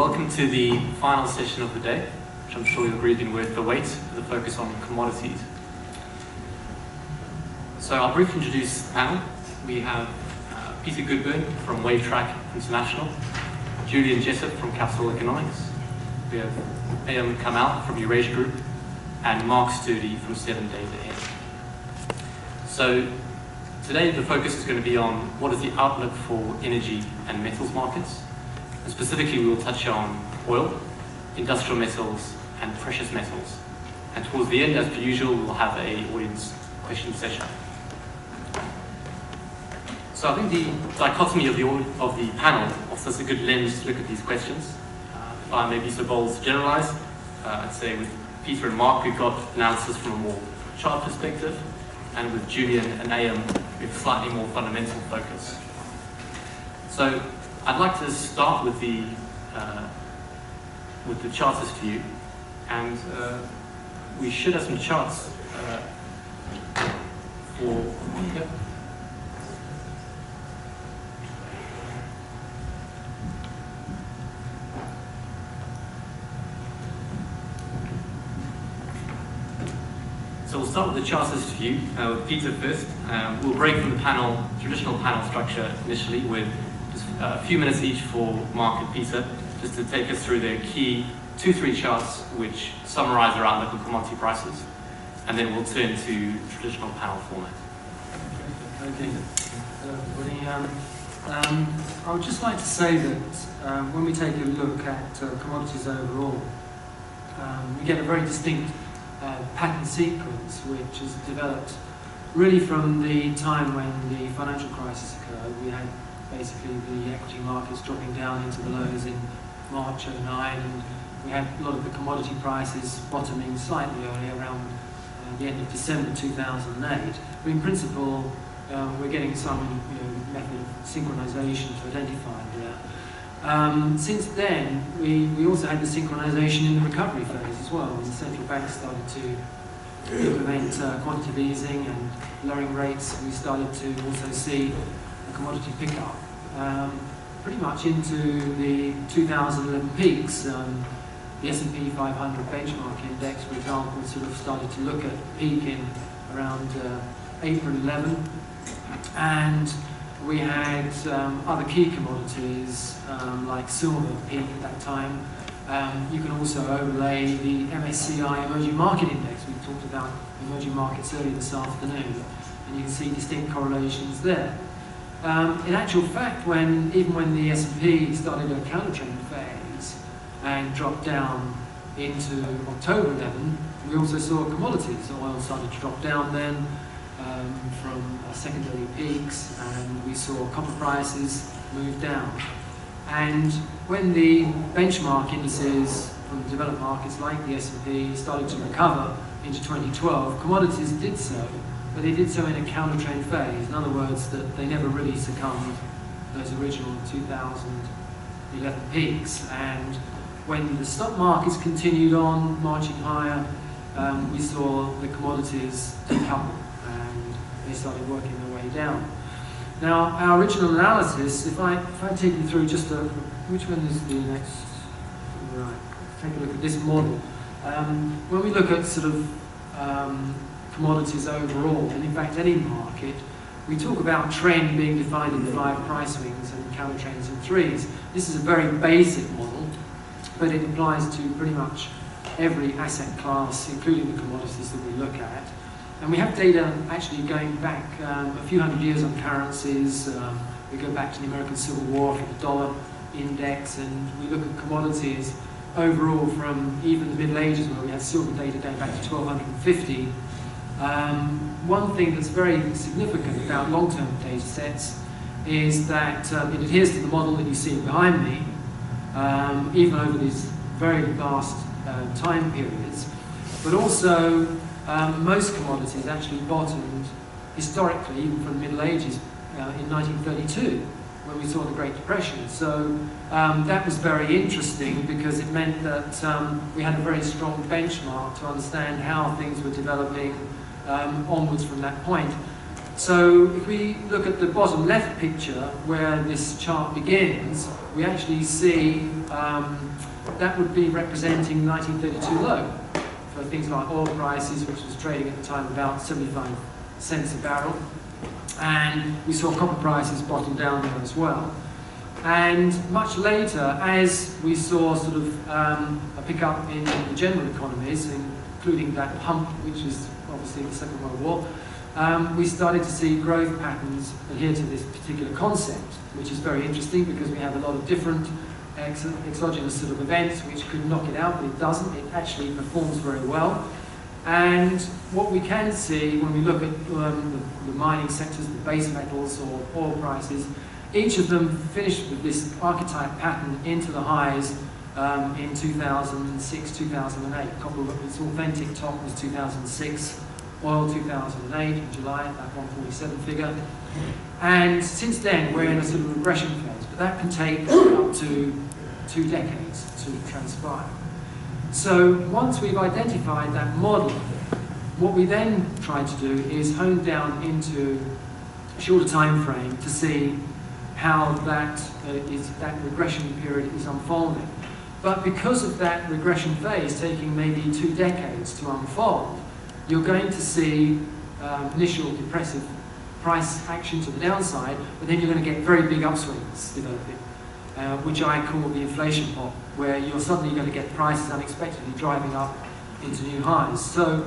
welcome to the final session of the day, which I'm sure you're breathing with the weight, the focus on commodities. So I'll briefly introduce the panel. We have Peter Goodburn from WaveTrack International, Julian Jessup from Capital Economics, we have A.M. Kamal from Eurasia Group, and Mark Sturdy from 7 Days Ahead. So today the focus is going to be on what is the outlook for energy and metals markets. And specifically we will touch on oil, industrial metals and precious metals. And towards the end, as per usual, we'll have an audience question session. So I think the dichotomy of the panel offers a good lens to look at these questions. If I may be so bold to generalize, I'd say with Peter and Mark we've got analysis from a more chart perspective, and with Julian and AM we have a slightly more fundamental focus. So I'd like to start with the chartist view, and we should have some charts for. Yep. So we'll start with the chartist view, with Peter first. We'll break from the traditional panel structure initially with just a few minutes each for Mark and Peter, just to take us through their key 2-3 charts which summarize our outlook on commodity prices, and then we'll turn to traditional panel format. Okay. Hello everybody. I would just like to say that when we take a look at commodities overall, we get a very distinct pattern sequence which has developed really from the time when the financial crisis occurred. We had basically the equity markets dropping down into the lows in March '09, and we had a lot of the commodity prices bottoming slightly earlier around the end of December 2008. But in principle, we're getting some method of synchronization to identify there. Since then, we also had the synchronization in the recovery phase as well, when the central banks started to implement quantitative easing and lowering rates. We started to also see a commodity pickup pretty much into the 2011 peaks. The S&P 500 benchmark index, for example, sort of started to look at peak in around April 11, and we had other key commodities like silver peak at that time. You can also overlay the MSCI Emerging Market Index. We talked about emerging markets earlier this afternoon, and you can see distinct correlations there. In actual fact, even when the S&P started a counter-trend phase and dropped down into October 11, we also saw commodities. Oil started to drop down then from secondary peaks, and we saw copper prices move down. And when the benchmark indices from the developed markets like the S&P started to recover into 2012, commodities did so, but they did so in a counter-trend phase. In other words, that they never really succumbed to those original 2011 peaks. And when the stock markets continued on marching higher, we saw the commodities decouple, and they started working their way down. Now, our original analysis, if I take you through just which one is the next? Right, take a look at this model. When we look at sort of commodities overall, and in fact any market, we talk about trend being defined in 5 price swings and counter trends in 3s. This is a very basic model, but it applies to pretty much every asset class, including the commodities that we look at. And we have data actually going back a few hundred years on currencies. We go back to the American Civil War for the dollar index, and we look at commodities overall from even the Middle Ages, where we had silver data going back to 1250. One thing that's very significant about long-term data sets is that it adheres to the model that you see behind me, even over these very vast time periods, but also most commodities actually bottomed historically, even from the Middle Ages, in 1932, when we saw the Great Depression. So that was very interesting, because it meant that we had a very strong benchmark to understand how things were developing onwards from that point. So if we look at the bottom left picture where this chart begins, we actually see that would be representing 1932 low for things like oil prices, which was trading at the time about 75 cents a barrel. And we saw copper prices bottom down there as well. And much later, as we saw sort of a pickup in the general economies, including that pump, which was obviously the Second World War, we started to see growth patterns adhere to this particular concept, which is very interesting because we have a lot of different exogenous sort of events which could knock it out, but it doesn't. It actually performs very well. And what we can see when we look at the mining sectors, the base metals or oil prices, each of them finished with this archetype pattern into the highs in 2006, 2008. Copper, its authentic top was 2006, oil 2008 in July, that 147 figure. And since then, we're in a sort of regression phase, but that can take up to 2 decades to transpire. So once we've identified that model, what we then try to do is hone down into a shorter time frame to see how that regression period is unfolding. But because of that regression phase taking maybe 2 decades to unfold, you're going to see initial depressive price action to the downside, but then you're going to get very big upswings developing, which I call the inflation pot, where you're suddenly going to get prices unexpectedly driving up into new highs. So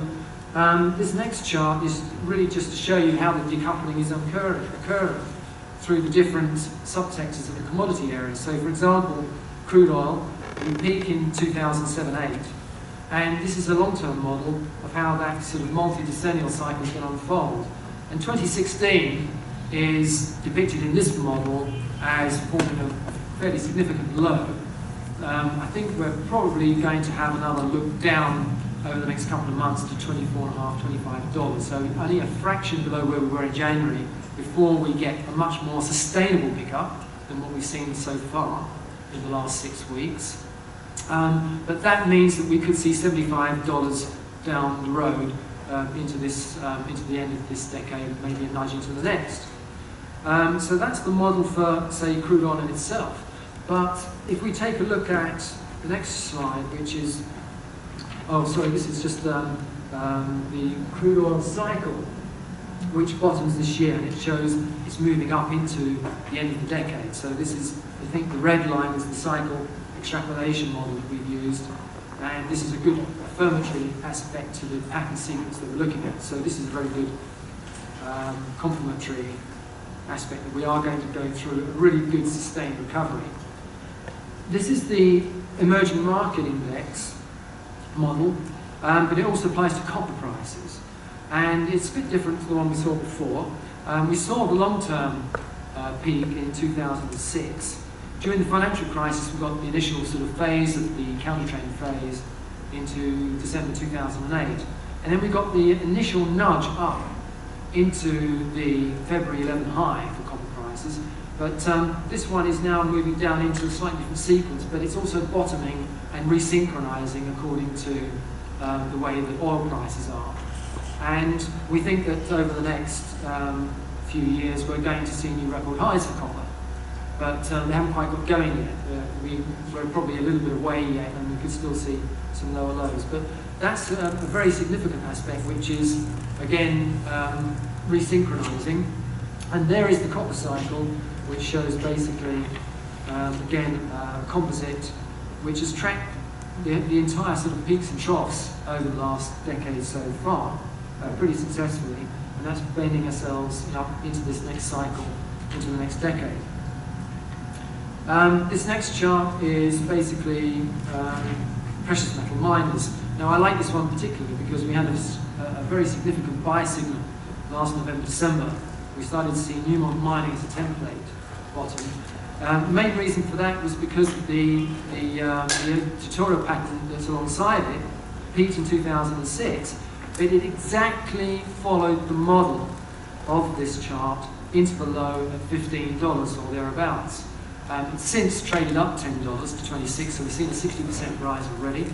this next chart is really just to show you how the decoupling is occurring through the different subsectors of the commodity areas. So for example, crude oil, we peak in 2007-8, and this is a long-term model of how that sort of multi-decennial cycle is going to unfold. And 2016 is depicted in this model as forming a fairly significant low. I think we're probably going to have another look down over the next couple of months to $24.5, $25. So only a fraction below where we were in January before we get a much more sustainable pickup than what we've seen so far in the last 6 weeks. But that means that we could see $75 down the road into the end of this decade, maybe a nudge into the next. So that's the model for, say, crude oil in itself. But if we take a look at the next slide, which is, this is just the crude oil cycle, which bottoms this year, and it shows it's moving up into the end of the decade. So this is, I think the red line is the cycle extrapolation model that we've used, and this is a good affirmatory aspect to the pattern sequence that we're looking at. So this is a very good complementary aspect that we are going to go through a really good sustained recovery. This is the emerging market index model, but it also applies to copper prices. And it's a bit different to the one we saw before. We saw the long-term peak in 2006. During the financial crisis, we got the initial sort of phase of the counter-trend phase into December 2008. And then we got the initial nudge up into the February 11 high for copper prices. But this one is now moving down into a slightly different sequence, but it's also bottoming and resynchronizing according to the way that oil prices are. And we think that over the next few years, we're going to see new record highs for copper. But they haven't quite got going yet. We're probably a little bit away yet, and we could still see some lower lows. But that's a very significant aspect, which is, again, resynchronizing. And there is the copper cycle, which shows basically, again, a composite, which has tracked the entire sort of peaks and troughs over the last decade so far, pretty successfully. And that's bending ourselves up into this next cycle, into the next decade. This next chart is basically precious metal miners. Now I like this one particularly because we had a very significant buy signal last November, December. We started to see Newmont mining as a template bottom. The main reason for that was because of the tutorial pattern that's alongside it peaked in 2006, but it exactly followed the model of this chart into the low at $15 or thereabouts. It's since traded up $10 to 26, so we've seen a 60% rise already.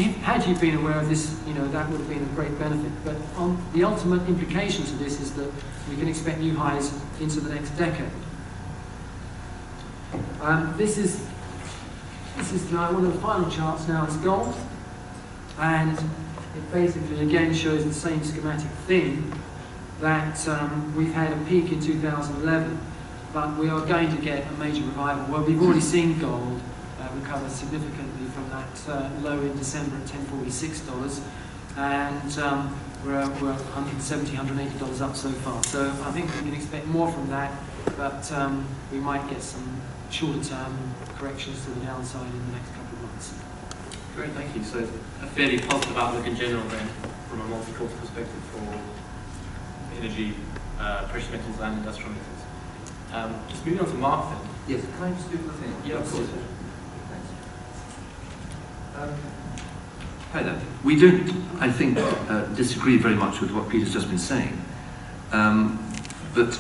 had you been aware of this, that would have been a great benefit. But the ultimate implication to this is that we can expect new highs into the next decade. This is now one of the final charts. Now it's gold, and it basically again shows the same schematic thing, that we've had a peak in 2011, but we are going to get a major revival. Well, we've already seen gold recover significantly from that low in December at $1046, and we're $170, $180 up so far. So I think we can expect more from that, but we might get some shorter-term corrections to the downside in the next couple of months. Great, thank you. So a fairly positive outlook in general then, from a multi-quarter perspective for energy, precious metals and industrial metals. Just moving on to Mark then. Yes, can I just do the thing? Yeah, of course. Thanks. Hi there. We don't, I think, disagree very much with what Peter's just been saying, but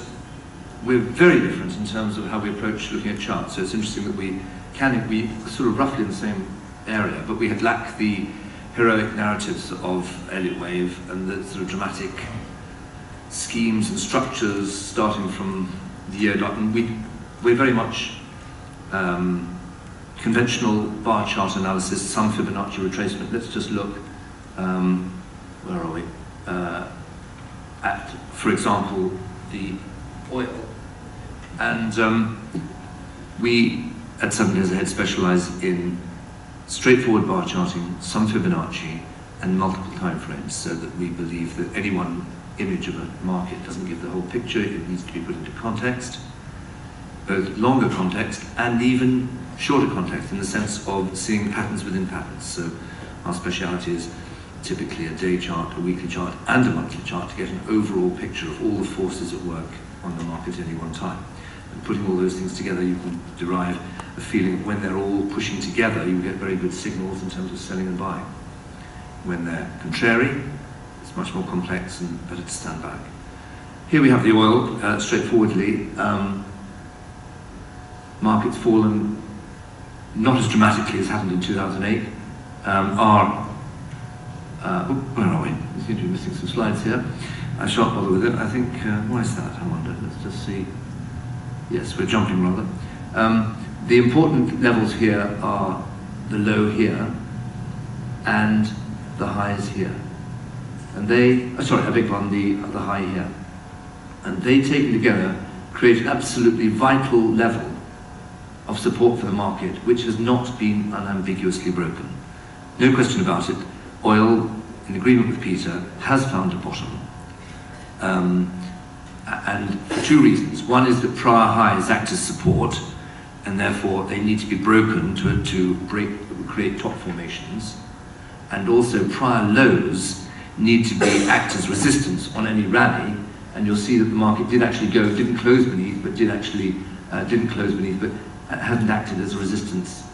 we're very different in terms of how we approach looking at charts. So it's interesting that we sort of roughly in the same area, but we lack the heroic narratives of Elliott Wave and the sort of dramatic schemes and structures starting from the year dot. And we're very much conventional bar chart analysis, some Fibonacci retracement. Let's just look, where are we? At, for example, the oil. And we, at 7 Days Ahead, specialize in straightforward bar charting, some Fibonacci, and multiple time frames, so that we believe that any one image of a market doesn't give the whole picture. It needs to be put into context, both longer context and even shorter context, in the sense of seeing patterns within patterns. So our speciality is typically a day chart, a weekly chart, and a monthly chart to get an overall picture of all the forces at work on the market at any one time. And putting all those things together, you can derive a feeling of when they're all pushing together, you get very good signals in terms of selling and buying. When they're contrary, it's much more complex and better to stand back. Here we have the oil, straightforwardly. Market's fallen not as dramatically as happened in 2008. Where are we? We seem to be missing some slides here. I shan't bother with it. I think, why is that, I wonder? Let's just see. Yes, we're jumping rather. The important levels here are the low here and the highs here. And they, sorry, I beg pardon, the high here. And they taken together create an absolutely vital level of support for the market, which has not been unambiguously broken. No question about it. Oil, in agreement with Peter, has found a bottom. And for two reasons. One is that prior highs act as support, and therefore they need to be broken to create top formations. And also prior lows need to act as resistance on any rally, and you'll see that the market didn't close beneath, but hadn't acted as a resistance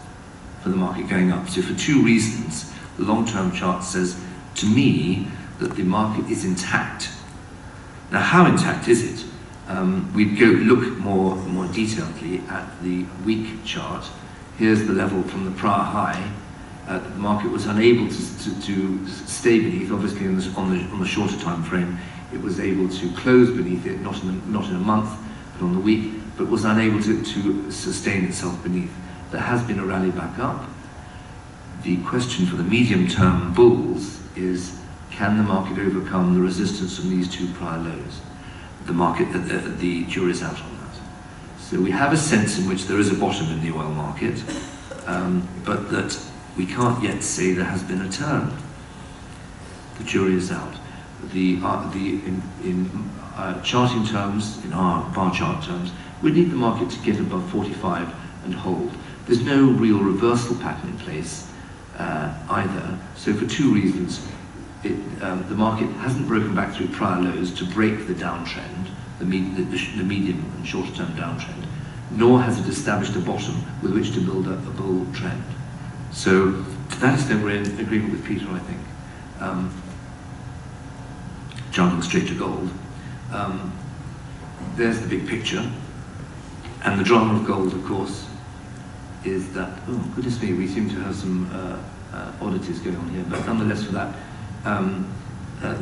for the market going up. So for two reasons, the long-term chart says to me that the market is intact. Now, how intact is it? We'd go look more detailedly at the week chart. Here's the level from the prior high. The market was unable to stay beneath. Obviously, on the shorter time frame, it was able to close beneath it, not in a month, but on the week, but was unable to sustain itself beneath. There has been a rally back up. The question for the medium-term bulls is, can the market overcome the resistance from these two prior lows? The jury's out on that. So we have a sense in which there is a bottom in the oil market, but that we can't yet say there has been a turn. The jury is out. In charting terms, in our bar chart terms, we need the market to get above 45 and hold. There's no real reversal pattern in place either. So for two reasons, the market hasn't broken back through prior lows to break the downtrend, the medium and shorter term downtrend, nor has it established a bottom with which to build a bull trend. So to that extent we're in agreement with Peter, I think. Jumping straight to gold, there's the big picture, and the drama of gold, of course, is that, oh goodness me, we seem to have some oddities going on here, but nonetheless for that,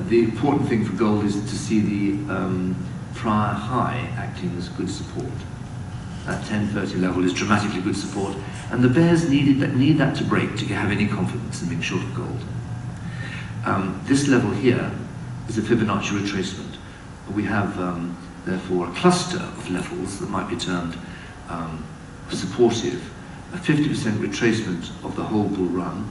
the important thing for gold is to see the prior high acting as good support. That 1030 level is dramatically good support, and the bears need that to break to have any confidence in being short of gold. This level here is a Fibonacci retracement. We have, therefore, a cluster of levels that might be termed supportive, a 50% retracement of the whole bull run,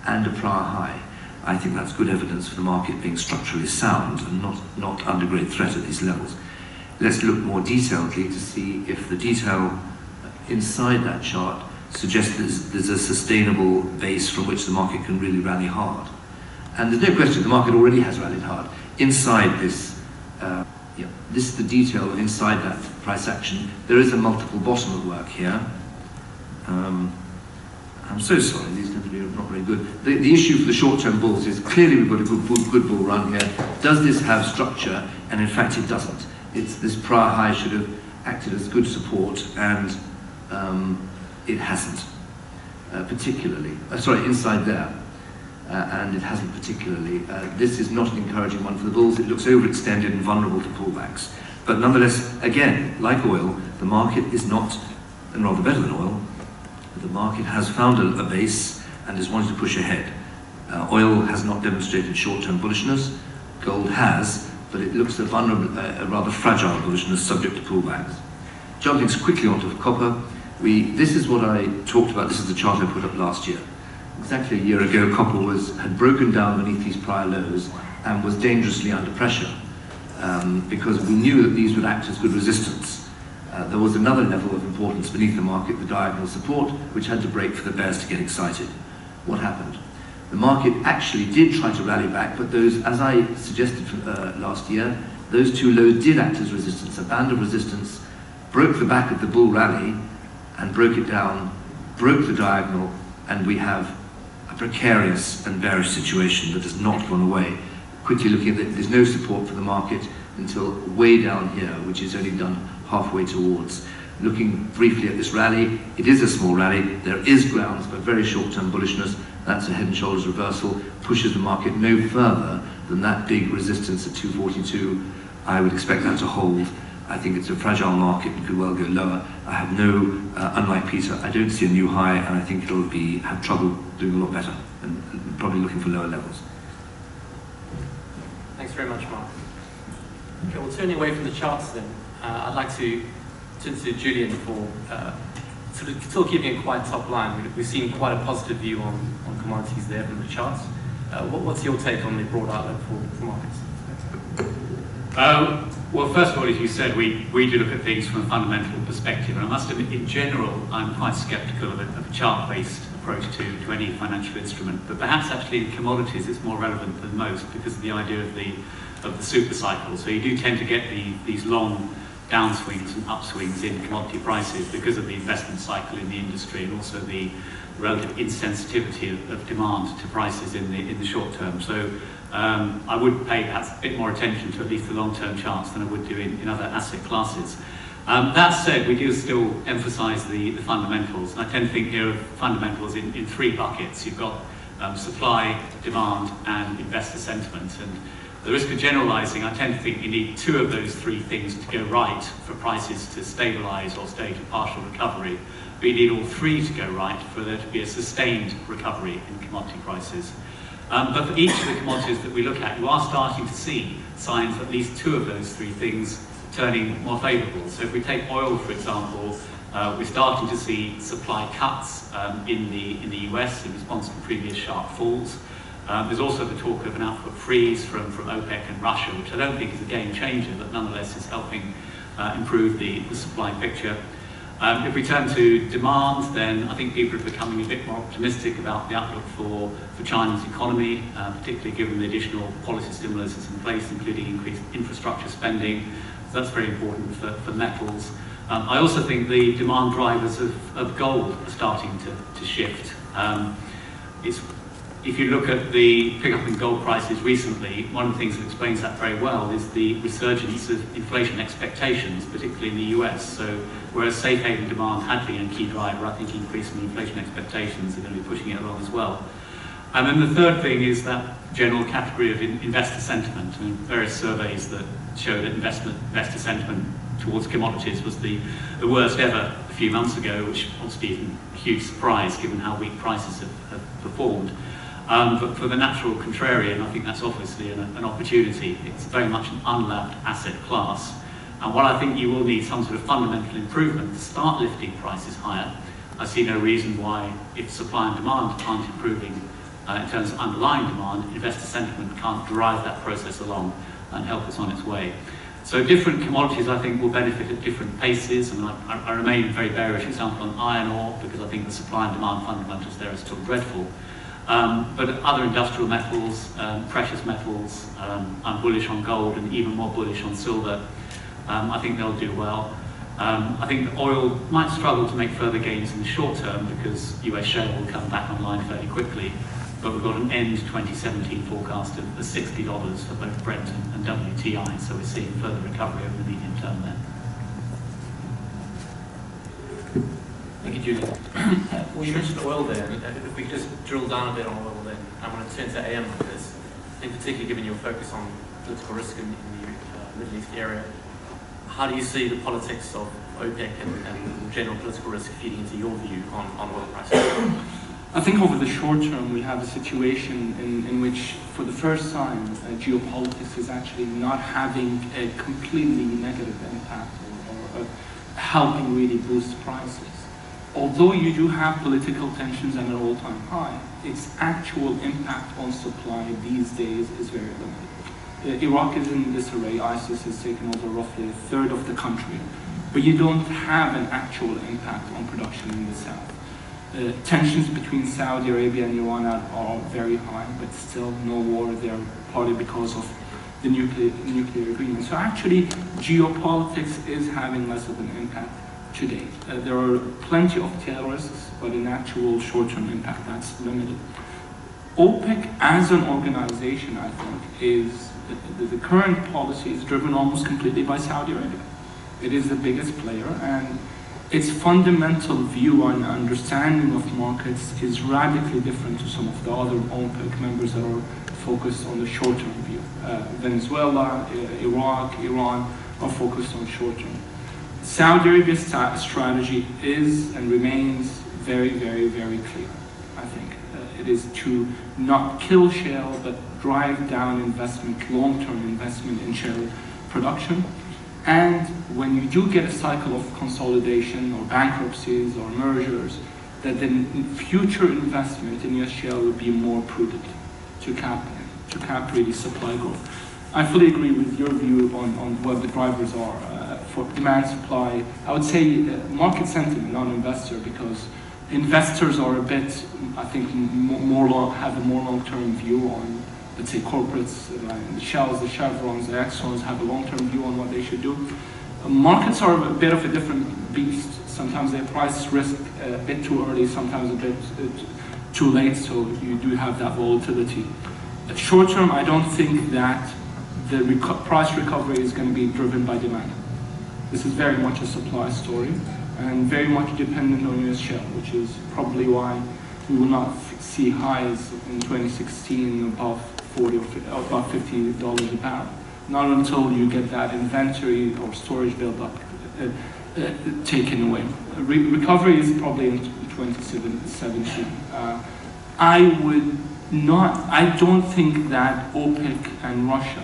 and a prior high. I think that's good evidence for the market being structurally sound and not under great threat at these levels. Let's look more detailedly to see if the detail inside that chart suggests there's a sustainable base from which the market can really rally hard. And there's no question the market already has rallied hard. Inside this, this is the detail inside that price action. There is a multiple bottom at work here. I'm so sorry, these tend to be not very good. The issue for the short-term bulls is clearly we've got a good bull run here. Does this have structure? And in fact it doesn't. This prior high should have acted as good support, and it hasn't particularly. Inside there, and it hasn't particularly. This is not an encouraging one for the bulls. It looks overextended and vulnerable to pullbacks. But nonetheless, again, like oil, the market is not, and rather better than oil, the market has found a base and is wanting to push ahead. Oil has not demonstrated short-term bullishness. Gold has, but it looks a rather fragile bullishness subject to pullbacks. Jumping quickly onto copper, this is what I talked about. This is the chart I put up last year. Exactly a year ago, copper had broken down beneath these prior lows and was dangerously under pressure because we knew that these would act as good resistance. There was another level of importance beneath the market, the diagonal support, which had to break for the bears to get excited. What happened? The market actually did try to rally back, but those, as I suggested last year, those two lows did act as resistance. A band of resistance broke the back of the bull rally and broke it down, broke the diagonal, and we have a precarious and bearish situation that has not gone away. Quickly looking at it, there's no support for the market until way down here, which is only done halfway towards. Looking briefly at this rally, it is a small rally. There is grounds for very short-term bullishness. That's a head and shoulders reversal, pushes the market no further than that big resistance at 242. I would expect that to hold. I think it's a fragile market and could well go lower. I have no, unlike Peter, I don't see a new high, and I think it'll have trouble doing a lot better and probably looking for lower levels. Thanks very much, Mark. Okay, well, turning away from the charts then, I'd like to turn to Julian for still keeping a quite top line. We've seen quite a positive view on commodities there from the charts. What's your take on the broad outlook for markets? Well, first of all, as you said, we do look at things from a fundamental perspective, and I must admit, in general, I'm quite sceptical of a chart-based approach to any financial instrument, but perhaps actually in commodities it's more relevant than most because of the idea of the super cycle. So you do tend to get these long downswings and upswings in commodity prices because of the investment cycle in the industry and also the relative insensitivity of demand to prices in the short term. So I would pay perhaps a bit more attention to at least the long-term charts than I would do in other asset classes. That said, we do still emphasise the fundamentals, and I tend to think here of fundamentals in three buckets. You've got supply, demand, and investor sentiment. And the risk of generalising, I tend to think you need two of those three things to go right for prices to stabilise or stage a partial recovery. But you need all three to go right for there to be a sustained recovery in commodity prices. But for each of the commodities that we look at, you are starting to see signs of at least two of those three things turning more favourable. So if we take oil, for example, we're starting to see supply cuts in the US in response to previous sharp falls. There's also the talk of an output freeze from OPEC and Russia, which I don't think is a game changer, but nonetheless is helping improve the supply picture. If we turn to demand, then I think people are becoming a bit more optimistic about the outlook for China's economy, particularly given the additional policy stimulus that's in place, including increased infrastructure spending. So that's very important for metals. I also think the demand drivers of gold are starting to shift. if you look at the pickup in gold prices recently, one of the things that explains that very well is the resurgence of inflation expectations, particularly in the US. So whereas safe haven demand had been a key driver, I think increasing inflation expectations are going to be pushing it along as well. And then the third thing is that general category of investor sentiment. I mean, various surveys that show that investor sentiment towards commodities was the worst ever a few months ago, which obviously isn't a huge surprise given how weak prices have performed. But for the natural contrarian, I think that's obviously an opportunity. It's very much an unlapped asset class. And while I think you will need some sort of fundamental improvement to start lifting prices higher, I see no reason why, if supply and demand aren't improving in terms of underlying demand, investor sentiment can't drive that process along and help us on its way. So different commodities, I think, will benefit at different paces. And I remain very bearish, for example, on iron ore, because I think the supply and demand fundamentals there are still dreadful. But other industrial metals, precious metals, I'm bullish on gold and even more bullish on silver. I think they'll do well. I think oil might struggle to make further gains in the short term because US shale will come back online fairly quickly. But we've got an end 2017 forecast of $60 for both Brent and WTI, so we're seeing further recovery over the medium term there. Thank you, Julian. We mentioned oil there. If we could just drill down a bit on oil then, I want to turn to AM with this, in particular given your focus on political risk in the Middle East area. How do you see the politics of OPEC and general political risk feeding into your view on oil prices? I think over the short term we have a situation in which for the first time geopolitics is actually not having a completely negative impact or helping really boost prices. Although you do have political tensions at an all-time high, its actual impact on supply these days is very limited. Iraq is in disarray. ISIS has taken over roughly a third of the country, but you don't have an actual impact on production in the south. Tensions between Saudi Arabia and Iran are very high, but still no war there, partly because of the nuclear agreement. So actually, geopolitics is having less of an impact today. There are plenty of tail risks, but in actual short-term impact, that's limited. OPEC as an organization, I think, is the current policy is driven almost completely by Saudi Arabia. It is the biggest player, and its fundamental view and understanding of markets is radically different to some of the other OPEC members that are focused on the short-term view. Venezuela, Iraq, Iran are focused on short-term. Saudi Arabia's strategy is and remains very, very, very clear, I think. It is to not kill shale, but drive down investment, long-term investment in shale production. And when you do get a cycle of consolidation or bankruptcies or mergers, that then future investment in US shale would be more prudent to cap really supply growth. I fully agree with your view on what the drivers are for demand supply. I would say market sentiment, not investor, because investors are a bit, I think, have a more long-term view on, let's say, corporates, the Shells, the Chevrons, the Exxons have a long-term view on what they should do. Markets are a bit of a different beast. Sometimes they price risk a bit too early, sometimes a bit too late, so you do have that volatility. Short term, I don't think that the price recovery is going to be driven by demand. This is very much a supply story and very much dependent on US shale, which is probably why we will not see highs in 2016 above $40 or above $50 a barrel. Not until you get that inventory or storage buildup taken away. Recovery is probably in 2017. I don't think that OPEC and Russia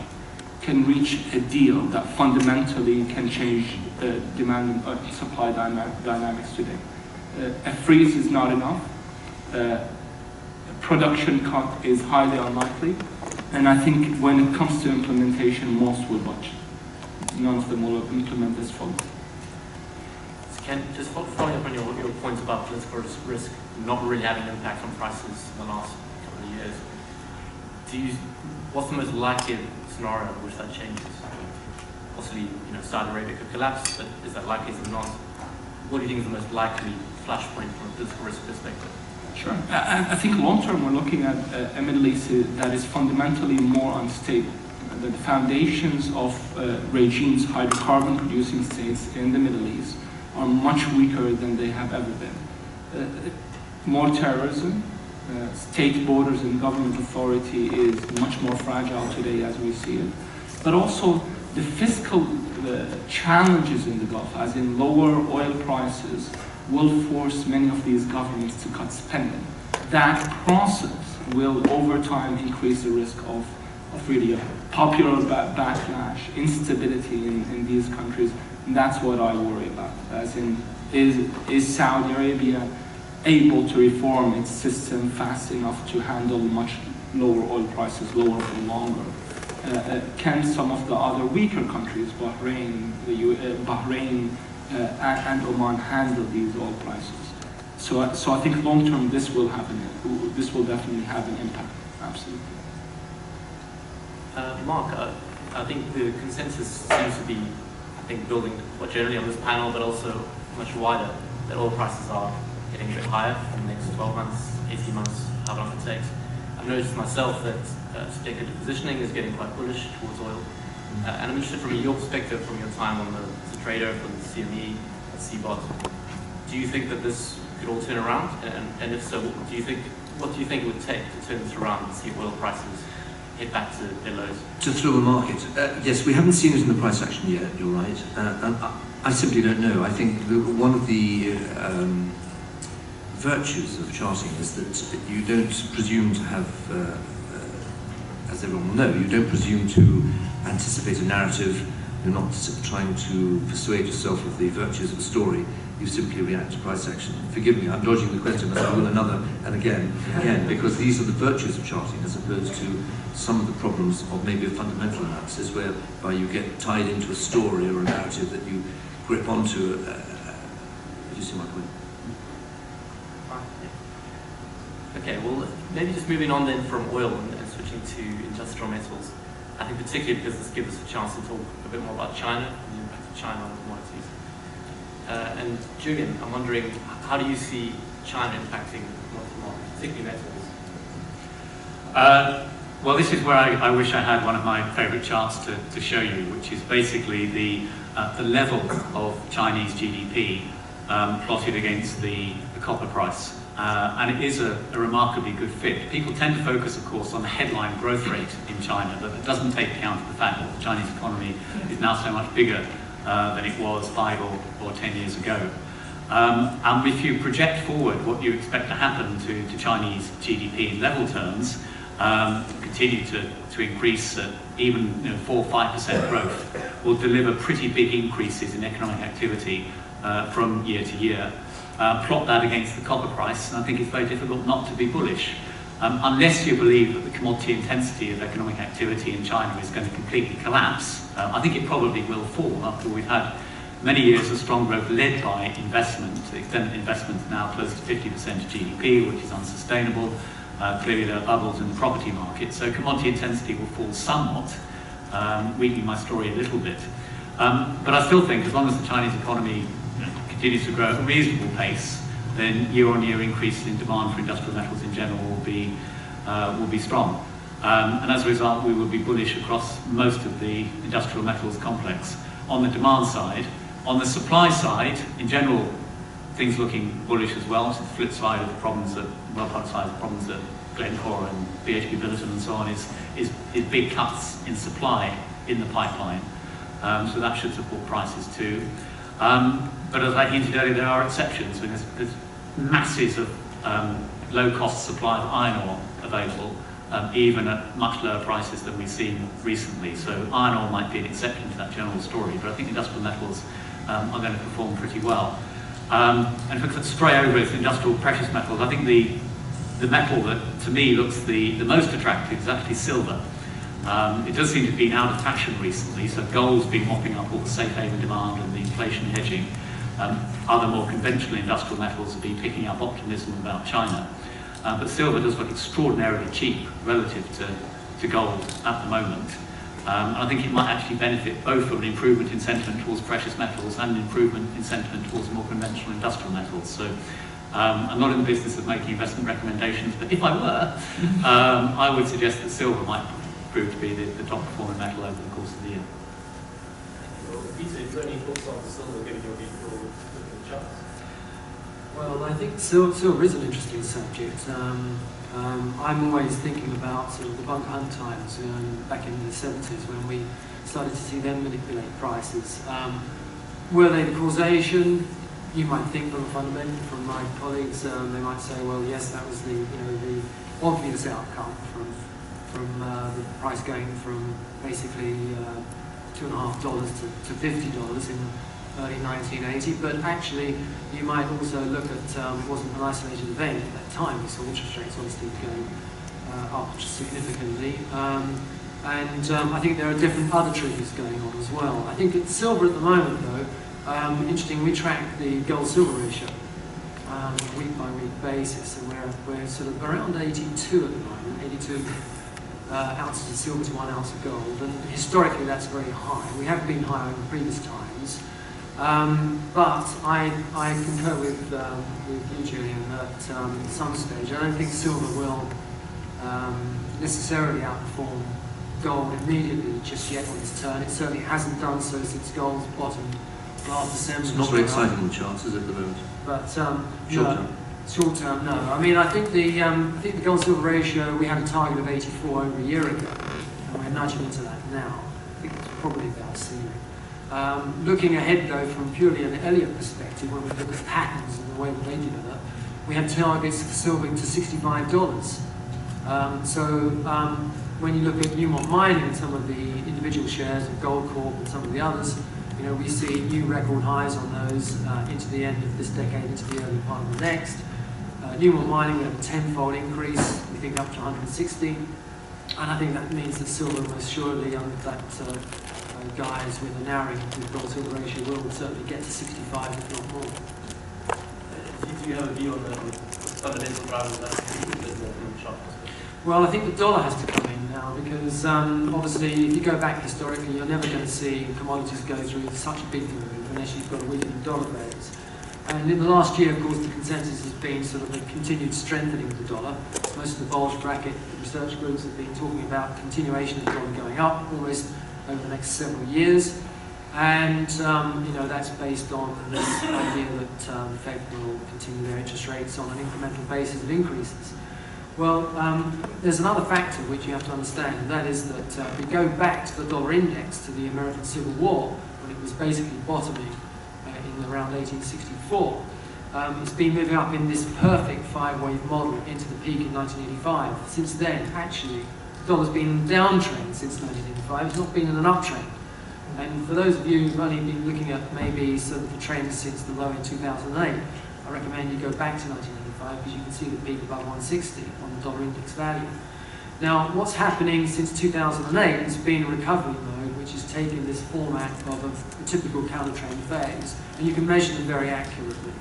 can reach a deal that fundamentally can change the demand and supply dynamics today. A freeze is not enough. Production cut is highly unlikely. And I think when it comes to implementation, most will budge. None of them will implement this fully. Ken, just following up on your points about political risk not really having an impact on prices in the last couple of years, what's the most likely scenario in which that changes? Possibly, Saudi Arabia could collapse, but is that likely or not? What do you think is the most likely flashpoint from a political risk perspective? Sure. I think long term we're looking at a Middle East that is fundamentally more unstable. The foundations of regimes, hydrocarbon producing states in the Middle East are much weaker than they have ever been. More terrorism, state borders and government authority is much more fragile today as we see it. But also the fiscal challenges in the Gulf, as in lower oil prices, will force many of these governments to cut spending. That process will over time increase the risk of really a popular backlash, instability in these countries. And that's what I worry about, as in, is Saudi Arabia able to reform its system fast enough to handle much lower oil prices, lower for longer? Can some of the other weaker countries, Bahrain, and Oman, handle these oil prices? So I think long term this will definitely have an impact. Absolutely. Mark, I think the consensus seems to be, building generally on this panel, but also much wider, that oil prices are getting a bit higher in the next 12 months, 18 months, how long it takes. I've noticed myself that speculative positioning is getting quite bullish towards oil. And I'm interested from your perspective, from your time as a trader from the CME, at CBOT, do you think that this could all turn around? And if so, what do you think it would take to turn this around and see oil prices hit back to their lows? To thrill the market? Yes, we haven't seen it in the price action yet, you're right. And I simply don't know. I think one of the virtues of charting is that you don't presume to have, as everyone will know, you don't presume to anticipate a narrative. You're not trying to persuade yourself of the virtues of a story. You simply react to price action. Forgive me, I'm dodging the question as I will another and again, because these are the virtues of charting as opposed to some of the problems of maybe a fundamental analysis whereby you get tied into a story or a narrative that you grip onto. If you see my point. Okay, well, maybe just moving on then from oil and switching to industrial metals. I think particularly because this gives us a chance to talk a bit more about China and the impact of China on commodities. And Julian, I'm wondering, how do you see China impacting the commodity market, particularly metals? Well, this is where I wish I had one of my favourite charts to show you, which is basically the level of Chinese GDP plotted against the copper price. And it is a remarkably good fit. People tend to focus, of course, on the headline growth rate in China, but it doesn't take account of the fact that the Chinese economy is now so much bigger than it was 5 or 10 years ago. And if you project forward what you expect to happen to Chinese GDP in level terms, continue to increase at even 4 or 5% growth, will deliver pretty big increases in economic activity from year to year. Plot that against the copper price, and I think it's very difficult not to be bullish. Unless you believe that the commodity intensity of economic activity in China is going to completely collapse. I think it probably will fall after we've had many years of strong growth led by investment. The extent of investment is now close to 50% of GDP, which is unsustainable. Clearly there are bubbles in the property market, so commodity intensity will fall somewhat, weakening my story a little bit. But I still think as long as the Chinese economy continues to grow at a reasonable pace, then year-on-year increases in demand for industrial metals in general will be strong. And as a result, we will be bullish across most of the industrial metals complex. On the demand side, on the supply side, in general, things looking bullish as well. So the flip side of the problems that, well-publicized problems that Glencore and BHP Billiton and so on is big cuts in supply in the pipeline. So that should support prices too. But as I hinted earlier, there are exceptions. I mean, there's masses of low-cost supply of iron ore available, even at much lower prices than we've seen recently. So iron ore might be an exception to that general story, but I think industrial metals are going to perform pretty well. And if we could stray over to industrial precious metals, I think the metal that to me looks the most attractive is actually silver. It does seem to have been out of fashion recently, so gold's been mopping up all the safe haven demand and the inflation hedging. Other more conventional industrial metals have been picking up optimism about China. But silver does look extraordinarily cheap relative to gold at the moment. And I think it might actually benefit both from an improvement in sentiment towards precious metals and an improvement in sentiment towards more conventional industrial metals. So I'm not in the business of making investment recommendations, but if I were, I would suggest that silver might prove to be the top performing metal over the course of the year. Peter, have you got any thoughts on silver given your looking at the charts? Well, I think silver is an interesting subject. I'm always thinking about sort of the bunker hunt times back in the 70s when we started to see them manipulate prices. Were they the causation? You might think from fundamental, from my colleagues, they might say, well, yes, that was the the obvious outcome from the price going from basically $2.50 to $50 in early 1980. But actually, you might also look at it wasn't an isolated event at that time. We saw interest rates obviously going up significantly. I think there are different other triggers going on as well. I think it's silver at the moment, though. Interesting, we track the gold-silver ratio on a week-by-week basis, and we're sort of around 82 at the moment, 82 ounces of silver to 1 ounce of gold, and historically that's very high. We have been higher in previous times, but I concur with you, Julian, that at some stage I don't think silver will necessarily outperform gold immediately just yet on its turn. It certainly hasn't done so since gold's bottomed last December. It's not very exciting on the charts, is it, at the moment? But Short term, no. I mean, I think the gold-silver ratio, we had a target of 84 over a year ago, and we're nudging into that now. I think it's probably about ceiling. Looking ahead, though, from purely an Elliott perspective, when we look at patterns and the way that they develop, we have targets for silver to $65. When you look at Newmont Mining and some of the individual shares of Goldcorp and some of the others, we see new record highs on those into the end of this decade, into the early part of the next. Newmont Mining, we have a 10-fold increase, we think up to 160. And I think that means that silver most surely under that guise with a narrowing with gold-silver ratio will certainly get to 65, if not more. Do you have a view on the fundamental drivers of that from the chart perspective? Well, I think the dollar has to come in now because obviously if you go back historically, you're never going to see commodities go through such a big move unless you've got a weakening dollar base. And in the last year, of course, the consensus has been sort of a continued strengthening of the dollar. Most of the bulge bracket research groups have been talking about continuation of the dollar going up almost over the next several years. And that's based on this idea that the Fed will continue their interest rates on an incremental basis of increases. Well, there's another factor which you have to understand, and that is that if we go back to the dollar index, to the American Civil War, when it was basically bottoming in around 1864, it's been moving up in this perfect five-wave model into the peak in 1985. Since then, actually, the dollar's been in a downtrend since 1985. It's not been in an uptrend. And for those of you who've only been looking at maybe sort of the trend since the low in 2008, I recommend you go back to 1985 because you can see the peak above 160 on the dollar index value. Now, what's happening since 2008 has been a recovery mode, which has taken this format of a typical counter-trend phase, and you can measure them very accurately.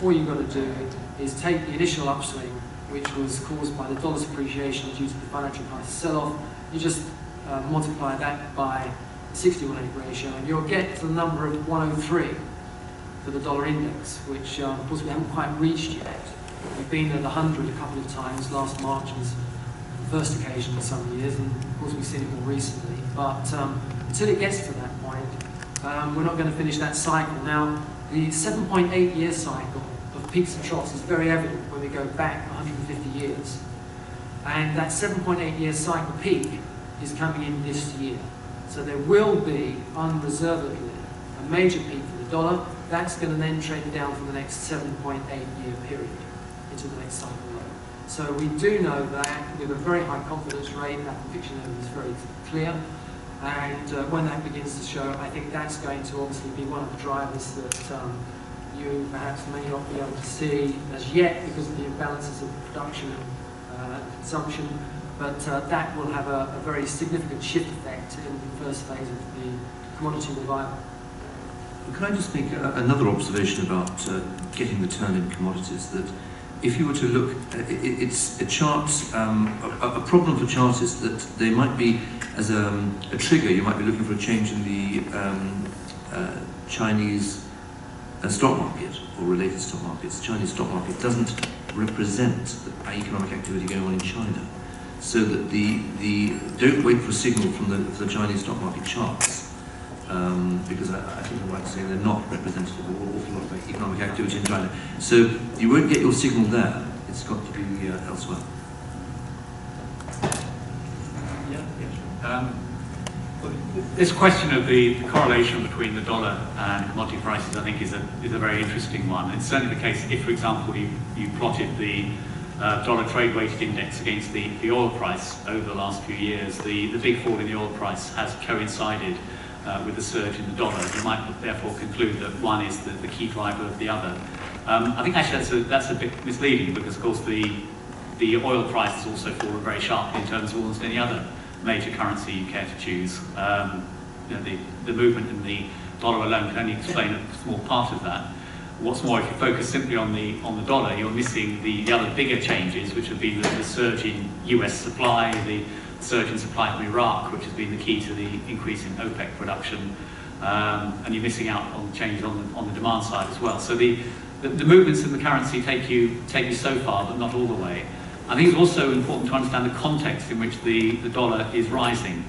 All you've got to do is take the initial upswing, which was caused by the dollar's appreciation due to the financial crisis sell-off. You just multiply that by the 60-1/8 ratio, and you'll get to the number of 103 for the dollar index, which of course we haven't quite reached yet. We've been at 100 a couple of times. Last March was the first occasion in some years, and of course we've seen it more recently. But until it gets to that point, we're not going to finish that cycle. Now, the 7.8-year cycle of peaks and troughs is very evident when we go back 150 years. And that 7.8-year cycle peak is coming in this year. So there will be, unreservedly, a major peak for the dollar. That's going to then trend down for the next 7.8-year period into the next cycle low. So we do know that with a very high confidence rate, that conviction level is very clear. And when that begins to show, I think that's going to obviously be one of the drivers that you perhaps may not be able to see as yet because of the imbalances of production and consumption. But that will have a very significant shift effect in the first phase of the commodity revival. Can I just make another observation about getting the turn in commodities? That if you were to look, it's a chart, a problem for charts is that they might be, as a trigger, you might be looking for a change in the Chinese stock market or related stock markets, Chinese stock market doesn't represent the economic activity going on in China. So that don't wait for a signal from the Chinese stock market charts, because I think I'm right in saying they're not representative of an awful lot of economic activity in China. So you won't get your signal there. It's got to be elsewhere. This question of the correlation between the dollar and commodity prices, I think, is a very interesting one. It's certainly the case if, for example, you plotted the dollar trade weighted index against the oil price over the last few years. The big fall in the oil price has coincided with the surge in the dollar. You might therefore conclude that one is the key driver of the other. I think actually that's a bit misleading, because of course the oil price has also fallen very sharply in terms of almost any other major currency you care to choose. The movement in the dollar alone can only explain a small part of that. What's more, if you focus simply on the dollar, you're missing the other bigger changes, which have been the surge in US supply, the surge in supply from Iraq, which has been the key to the increase in OPEC production, and you're missing out on changes on the demand side as well. So the movements in the currency take you so far, but not all the way. I think it's also important to understand the context in which the dollar is rising.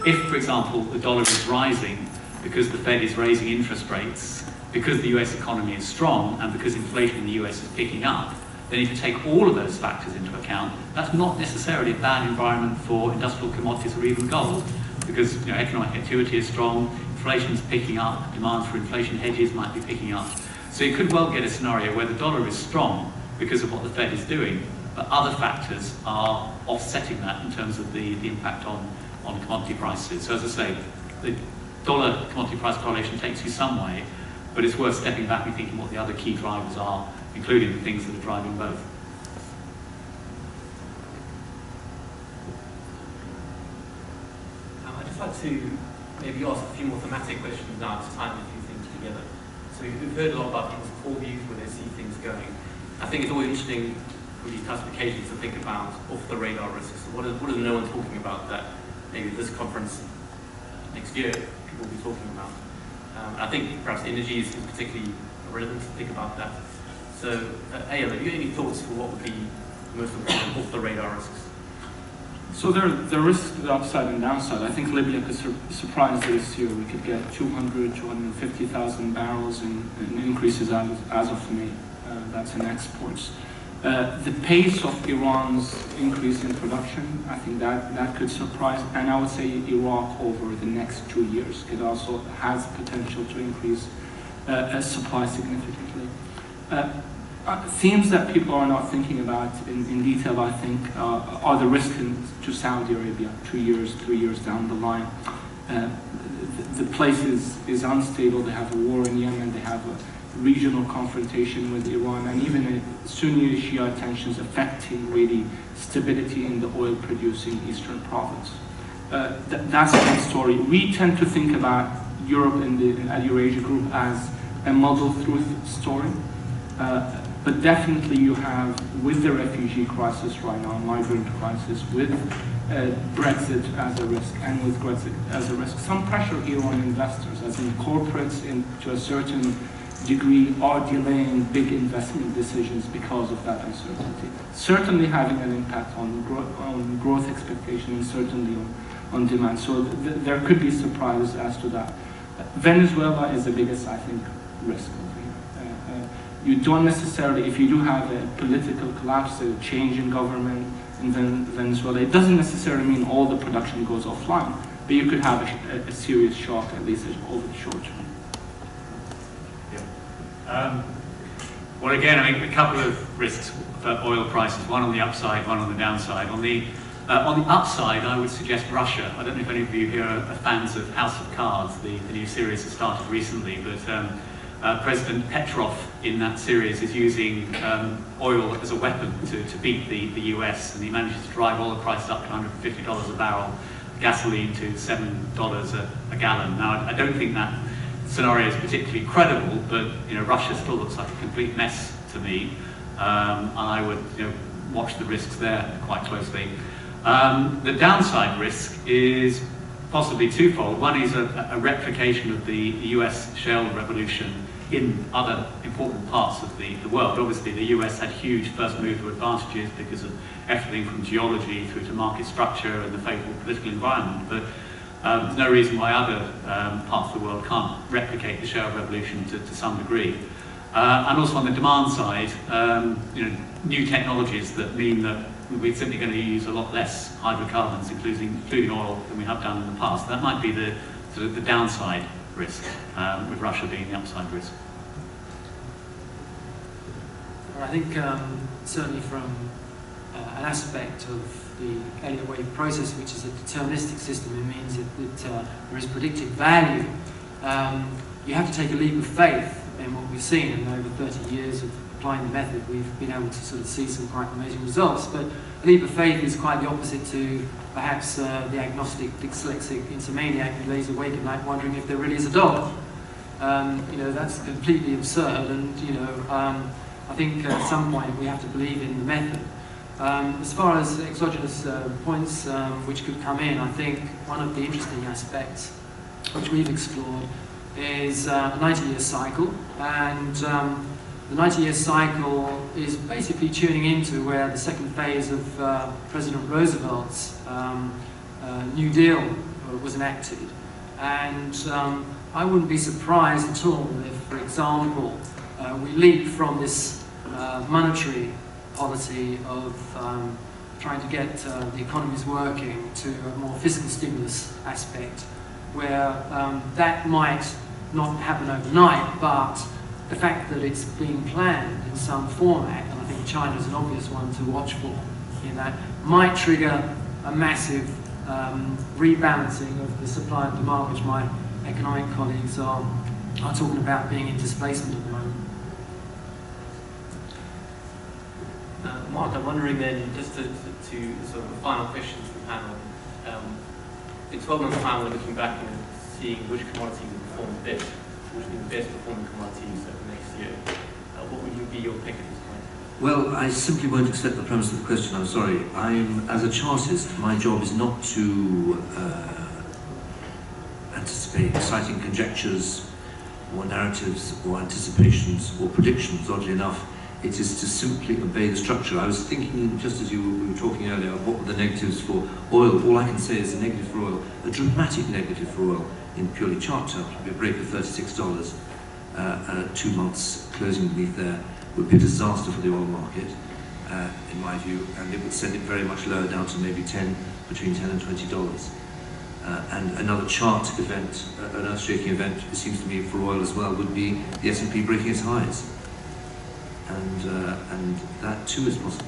If, for example, the dollar is rising because the Fed is raising interest rates, because the US economy is strong, and because inflation in the US is picking up, then if you take all of those factors into account, that's not necessarily a bad environment for industrial commodities or even gold, because economic activity is strong, inflation is picking up, demand for inflation hedges might be picking up. So you could well get a scenario where the dollar is strong because of what the Fed is doing, but other factors are offsetting that in terms of the impact on commodity prices. So as I say, the dollar commodity price correlation takes you some way, but it's worth stepping back and thinking what the other key drivers are, including the things that are driving both. I'd just like to maybe ask a few more thematic questions now to tie a few things together. So we've heard a lot about people's core views, where they see things going. I think it's always interesting with these classifications to think about off-the-radar risks. What is no one talking about that maybe this conference next year people will be talking about? I think perhaps energy is particularly relevant to think about that. So, Eyal, have you any thoughts for what would be the most important off-the-radar risks? So there are risks to the upside and downside. I think Libya could surprise this year. We could get 250,000 barrels in increases as of May. That's in exports. The pace of Iran's increase in production, I think that could surprise, and I would say Iraq over the next 2 years could also has potential to increase supply significantly. Themes that people are not thinking about in detail, I think, are the risks to Saudi Arabia 2 years, 3 years down the line. The place is unstable. They have a war in Yemen. They have a regional confrontation with Iran, and even Sunni-Shia tensions affecting really stability in the oil-producing eastern province. That's one story. We tend to think about Europe and the Eurasia Group as a muddled through story, but definitely you have, with the refugee crisis right now, migrant crisis, with Brexit as a risk, and with Brexit as a risk, some pressure here on investors, as in corporates, to a certain degree, are delaying big investment decisions because of that uncertainty. Certainly having an impact on growth expectation, and certainly on demand. So there could be surprises as to that. Venezuela is the biggest, I think, risk over here. You don't necessarily, if you do have a political collapse, a change in government in Venezuela, it doesn't necessarily mean all the production goes offline, but you could have a serious shock, at least over the short term. Well, again, I think a couple of risks for oil prices, one on the upside, one on the downside. On the upside, I would suggest Russia. I don't know if any of you here are fans of House of Cards, the new series that started recently, but President Petrov in that series is using oil as a weapon to beat the US, and he manages to drive oil prices up to $150 a barrel, gasoline to $7 a gallon. Now, I don't think that scenario is particularly credible, but Russia still looks like a complete mess to me, and I would watch the risks there quite closely. The downside risk is possibly twofold. One is a replication of the US shale revolution in other important parts of the world. Obviously, the US had huge first mover advantages because of everything from geology through to market structure and the favourable political environment. But there's no reason why other parts of the world can't replicate the shale revolution to some degree. And also on the demand side, new technologies that mean that we're simply going to use a lot less hydrocarbons, including oil, than we have done in the past. That might be the sort of the downside risk, with Russia being the upside risk. I think certainly from an aspect of the Elliott wave process, which is a deterministic system, it means that there is predictive value. You have to take a leap of faith in what we've seen, and over 30 years of applying the method, we've been able to sort of see some quite amazing results. But a leap of faith is quite the opposite to perhaps the agnostic, dyslexic insomniac who lays awake at night wondering if there really is a dog. That's completely absurd, and I think at some point we have to believe in the method. As far as exogenous points which could come in, I think one of the interesting aspects which we've explored is a 90-year cycle, and the 90-year cycle is basically tuning into where the second phase of President Roosevelt's New Deal was enacted. And I wouldn't be surprised at all if, for example, we leap from this monetary policy of trying to get the economies working to a more fiscal stimulus aspect, where that might not happen overnight, but the fact that it's being planned in some format, and I think China is an obvious one to watch for in that, might trigger a massive rebalancing of the supply and demand, which my economic colleagues are talking about being in displacement at the moment. Mark, I'm wondering then, just to sort of a final question to the panel. In 12 months' time, we're looking back and seeing which commodities have performed best, which will be the best performing commodities over the next year. What would be your pick at this point? Well, I simply won't accept the premise of the question, I'm sorry. As a chartist, my job is not to anticipate exciting conjectures or narratives or anticipations or predictions, oddly enough. It is to simply obey the structure. I was thinking, just as we were talking earlier, what were the negatives for oil. All I can say is a negative for oil, a dramatic negative for oil in purely chart terms, would be a break of $36. 2 months closing beneath there would be a disaster for the oil market, in my view, and it would send it very much lower down to maybe between $10 and $20. And another chart event, an earth-shaking event, it seems to me, for oil as well, would be the S&P breaking its highs. And that too is possible.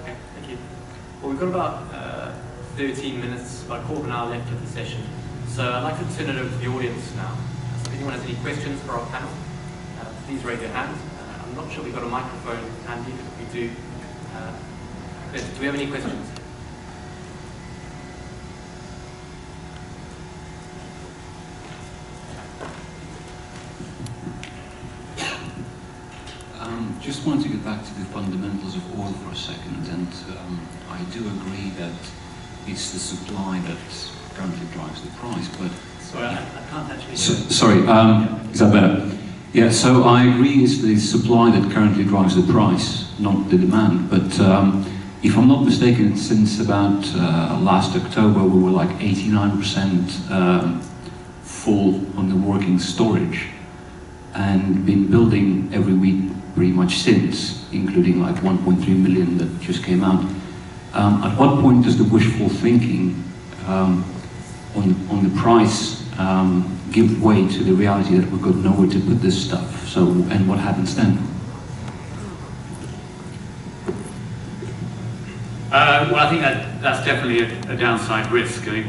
Okay, thank you. Well, we've got about 13 minutes, about a quarter of an hour left of the session. So I'd like to turn it over to the audience now. So if anyone has any questions for our panel, please raise your hand. I'm not sure we've got a microphone handy, but if we do, do we have any questions? Just wanted to get back to the fundamentals of oil for a second, and I do agree that it's the supply that currently drives the price, but... Sorry, I can't actually hear. Sorry, is that better? Yeah, so I agree it's the supply that currently drives the price, not the demand, but if I'm not mistaken, since about last October we were like 89% full on the working storage, and been building every week pretty much since, including like 1.3 million that just came out. At what point does the wishful thinking on the price give way to the reality that we've got nowhere to put this stuff? So, and what happens then? Well, I think that's definitely a downside risk. I mean,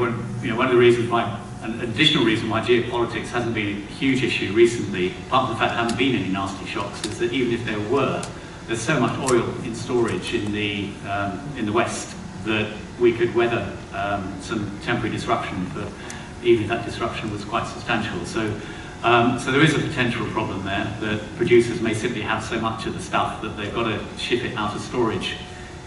one of the reasons why, an additional reason why geopolitics hasn't been a huge issue recently, apart from the fact there haven't been any nasty shocks, is that even if there were, there's so much oil in storage in the West that we could weather some temporary disruption, but even if that disruption was quite substantial. So there is a potential problem there, that producers may simply have so much of the stuff that they've got to ship it out of storage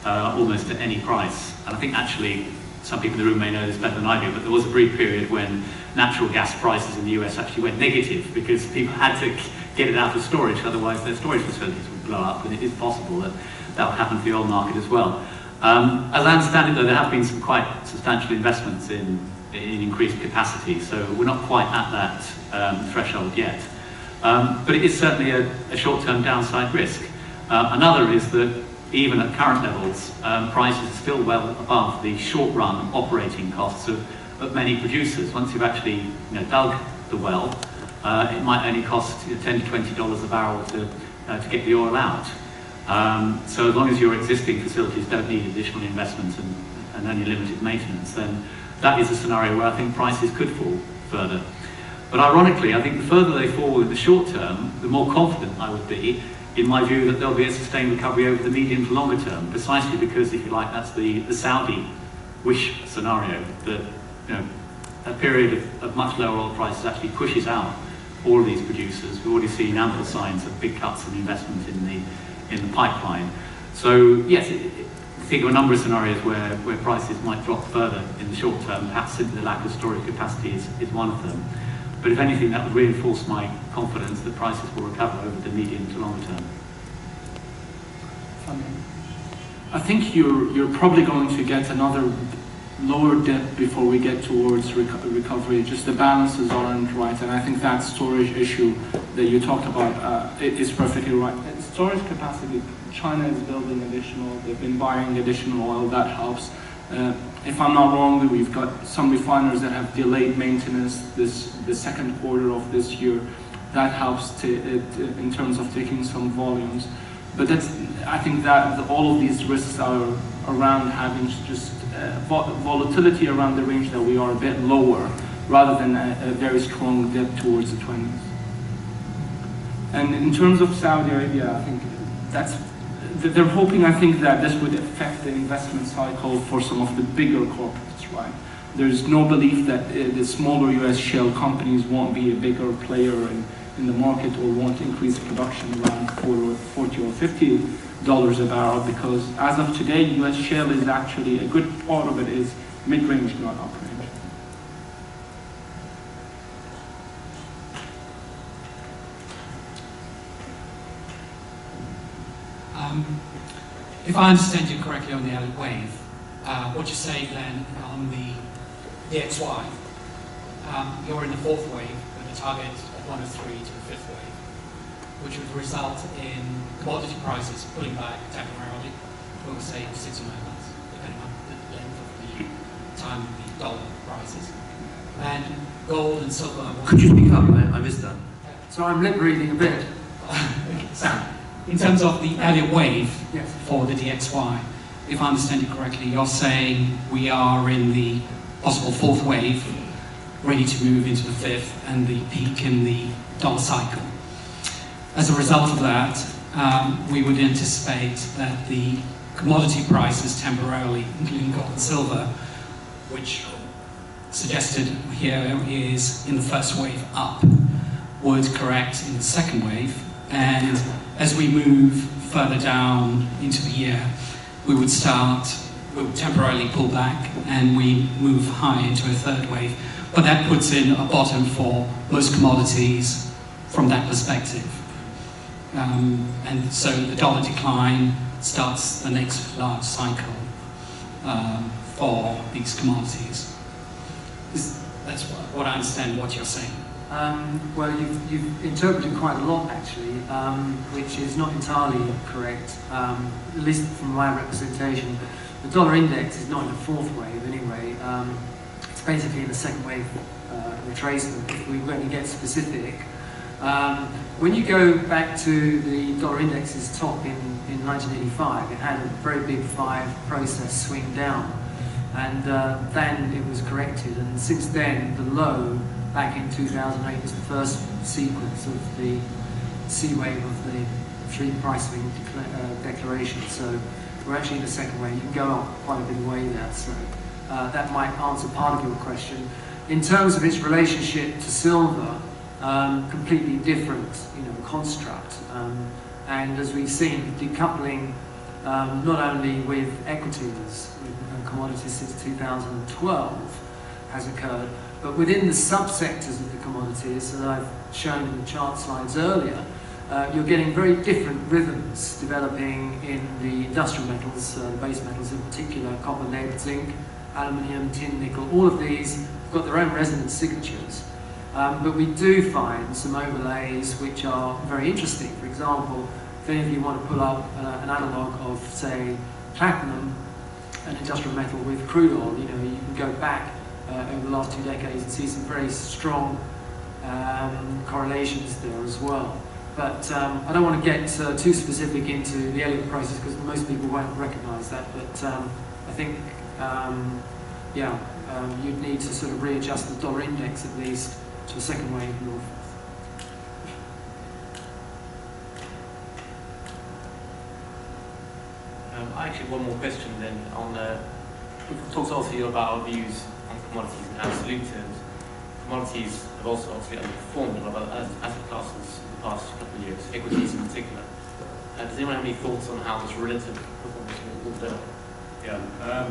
almost at any price. And I think actually, some people in the room may know this better than I do, but there was a brief period when natural gas prices in the US actually went negative because people had to get it out of storage, otherwise their storage facilities would blow up, and it is possible that that will happen to the oil market as well. As I understand it, though, there have been some quite substantial investments in increased capacity, so we're not quite at that threshold yet. But it is certainly a short-term downside risk. Another is that even at current levels, prices are still well above the short-run operating costs of many producers. Once you've actually dug the well, it might only cost $10 to $20 a barrel to get the oil out. So as long as your existing facilities don't need additional investment and only limited maintenance, then that is a scenario where I think prices could fall further. But ironically, I think the further they fall in the short term, the more confident I would be in my view that there'll be a sustained recovery over the medium to longer term, precisely because, if you like, that's the Saudi wish scenario, that a period of much lower oil prices actually pushes out all of these producers. We've already seen ample signs of big cuts in investment in the pipeline. So yes, think of a number of scenarios where prices might drop further in the short term. Perhaps simply the lack of storage capacity is one of them. But if anything, that would reinforce my confidence that prices will recover over the medium to longer term. I think you're probably going to get another lower dip before we get towards recovery. Just the balances aren't right, and I think that storage issue that you talked about is perfectly right. Storage capacity, China is building additional, they've been buying additional oil, that helps. If I'm not wrong, we've got some refiners that have delayed maintenance the second quarter of this year. That helps in terms of taking some volumes. But I think that all of these risks are around having just volatility around the range that we are a bit lower, rather than a very strong dip towards the 20s. And in terms of Saudi Arabia, I think they're hoping, I think, that this would affect the investment cycle for some of the bigger corporates, right? There's no belief that the smaller US shale companies won't be a bigger player in the market or won't increase production around $40 or $50 a barrel, because as of today, US shale is actually, a good part of it is mid-range, not up-range. If I understand you correctly on the Elliott wave, what you say, Glenn, on the DXY, you're in the fourth wave with a target of 103 to the fifth wave, which would result in commodity prices pulling back temporarily for, say, 6 or 9 months, depending on the length of the time the dollar rises. And gold and silver... Could you speak up? I missed that. So I'm lip reading a bit. So, in terms of the Elliott wave, yes, for the DXY, if I understand you correctly, you're saying we are in the possible fourth wave, ready to move into the fifth, and the peak in the dollar cycle. As a result of that, we would anticipate that the commodity prices temporarily, including gold and silver, which suggested here is in the first wave up, would correct in the second wave, and as we move further down into the year, we would temporarily pull back and we move high into a third wave. But that puts in a bottom for most commodities from that perspective. And so the dollar decline starts the next large cycle for these commodities. That's what I understand what you're saying. Well, you've interpreted quite a lot, actually, which is not entirely correct, at least from my representation. The dollar index is not in the fourth wave anyway. It's basically in the second wave retracement, if we were going to get specific. When you go back to the dollar index's top in 1985, it had a very big 5 process swing down, and then it was corrected, and since then the low back in 2008 was the first sequence of the C wave of the 3 price swing declaration. So we're actually in the second wave. You can go up quite a bit of way there. So that might answer part of your question. In terms of its relationship to silver, completely different, construct. And as we've seen, decoupling not only with equities and commodities since 2012 has occurred, But within the subsectors of the commodities that I've shown in the chart slides earlier, you're getting very different rhythms developing in the industrial metals, the base metals in particular, copper, lead, zinc, aluminium, tin, nickel. All of these have got their own resonance signatures. But we do find some overlays which are very interesting. For example, if any of you want to pull up an analogue of, say, platinum, an industrial metal with crude oil, you can go back over the last 2 decades and see some very strong correlations there as well. But I don't want to get too specific into the Elliott process because most people won't recognise that. But I think, you'd need to sort of readjust the dollar index at least to a second wave north. Actually, one more question then on. We've talked also about our views on commodities in absolute terms. Commodities have also obviously underperformed a lot of other asset classes in the past couple of years, equities in particular. Does anyone have any thoughts on how this relative performance will develop? Yeah.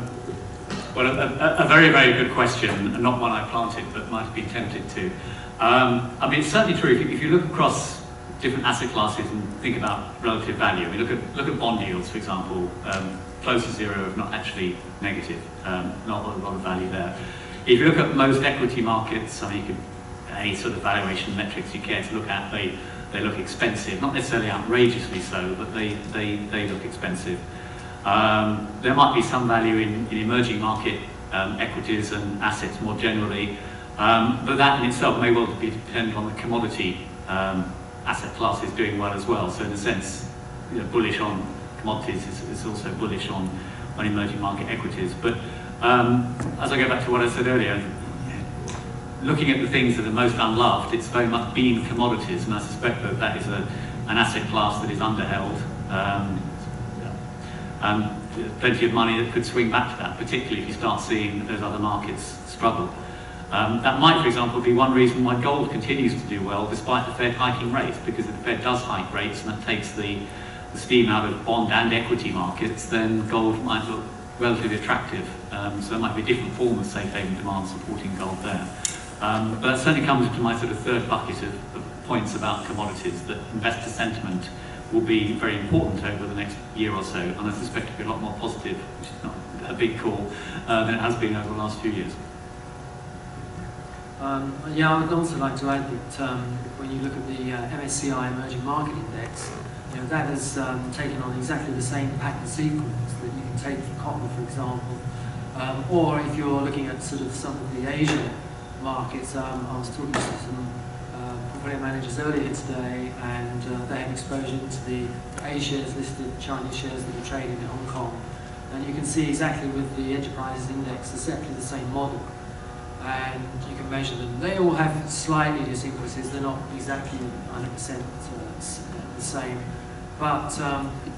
Well, a very, very good question, and not one I planted, but might have been tempted to. I mean, it's certainly true. If you look across different asset classes and think about relative value, I mean, look at bond yields, for example, close to zero, if not actually negative. Not a lot of value there. If you look at most equity markets, I mean, any sort of valuation metrics you care to look at, they look expensive. Not necessarily outrageously so, but they look expensive. There might be some value in emerging market equities and assets more generally, but that in itself may well be dependent on the commodity asset classes doing well as well. So in a sense, bullish on commodities is also bullish on emerging market equities. But as I go back to what I said earlier, looking at the things that are most unloved, it's very much been commodities, and I suspect that is an asset class that is underheld. And plenty of money that could swing back to that, particularly if you start seeing those other markets struggle. That might, for example, be one reason why gold continues to do well despite the Fed hiking rates, because if the Fed does hike rates and that takes the steam out of bond and equity markets, then gold might look relatively attractive. So there might be a different form of safe haven demand supporting gold there. But that certainly comes into my sort of third bucket of points about commodities, that investor sentiment will be very important over the next year or so, and I suspect it'll be a lot more positive, which is not a big call, than it has been over the last few years. I would also like to add that when you look at the MSCI Emerging Market Index, that has taken on exactly the same pattern sequence that you can take for copper, for example, or if you're looking at sort of some of the Asia markets. I was talking to some portfolio managers earlier today, and they have exposure to the A shares listed, Chinese shares that are traded in Hong Kong, and you can see exactly with the enterprises index, exactly the same model. And you can measure them. They all have slight idiosyncrasies. They're not exactly 100% the same. But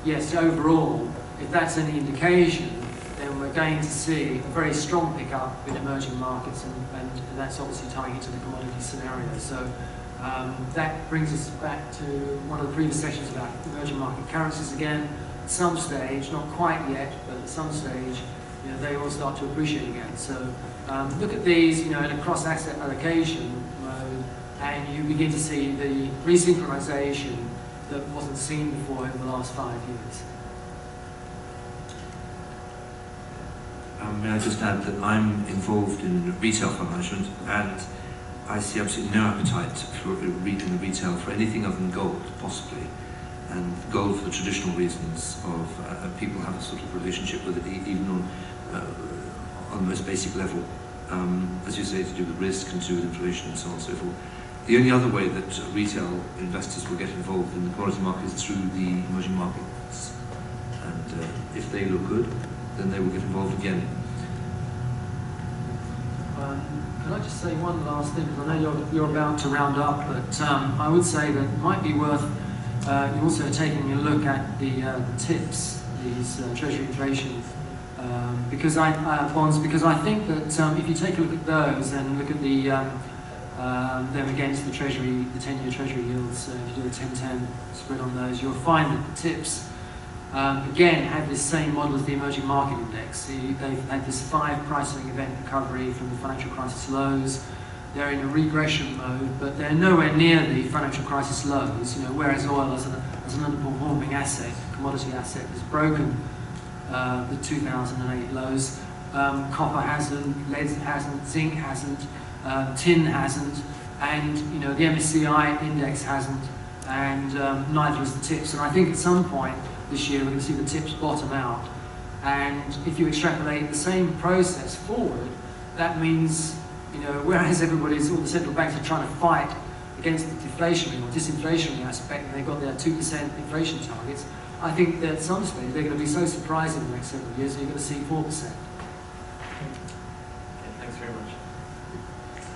yes, overall, if that's any indication, then we're going to see a very strong pickup in emerging markets, and that's obviously tying into the commodity scenario. So that brings us back to one of the previous sessions about emerging market currencies again. At some stage, not quite yet, but at some stage, they all start to appreciate again. So look at these, in a cross-asset allocation mode, and you begin to see the resynchronization that wasn't seen before over the last 5 years. May I just add that I'm involved in retail fund management, and I see absolutely no appetite for in the retail for anything other than gold, possibly. And gold for the traditional reasons of people have a sort of relationship with it, even on the most basic level. As you say, to do with risk and to do with inflation and so on and so forth. The only other way that retail investors will get involved in the commodity market is through the emerging markets. And if they look good, then they will get involved again. Can I just say one last thing? Because I know you're about to round up, but I would say that it might be worth you also taking a look at the TIPS, these Treasury inflation bonds, because I think that if you take a look at those and look at them against the Treasury, the 10-year Treasury yields, if you do a 10-10 spread on those, you'll find that the TIPS again have this same model as the emerging market index. They've had this 5 pricing event recovery from the financial crisis lows. they're in a regression mode, but they're nowhere near the financial crisis lows. You know, whereas oil as an underperforming asset, commodity asset, has broken the 2008 lows. Copper hasn't, lead hasn't, zinc hasn't, tin hasn't, and you know the MSCI index hasn't, and neither has the tips. And I think at some point this year we're going to see the tips bottom out. And if you extrapolate the same process forward, that means, you know, whereas all the central banks are trying to fight against the deflationary or disinflationary aspect, and they've got their 2% inflation targets, I think that at some stage they're going to be so surprised in the next several years that you're going to see 4%. Okay, thanks very much.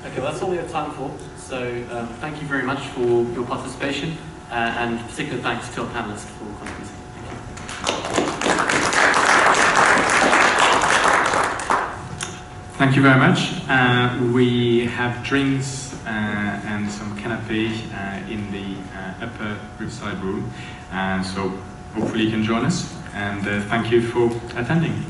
Okay, well, that's all we have time for. So thank you very much for your participation, and particular thanks to our panelists for contributing. Thank you very much. We have drinks and some canapé in the upper Riverside room, so hopefully you can join us, and thank you for attending.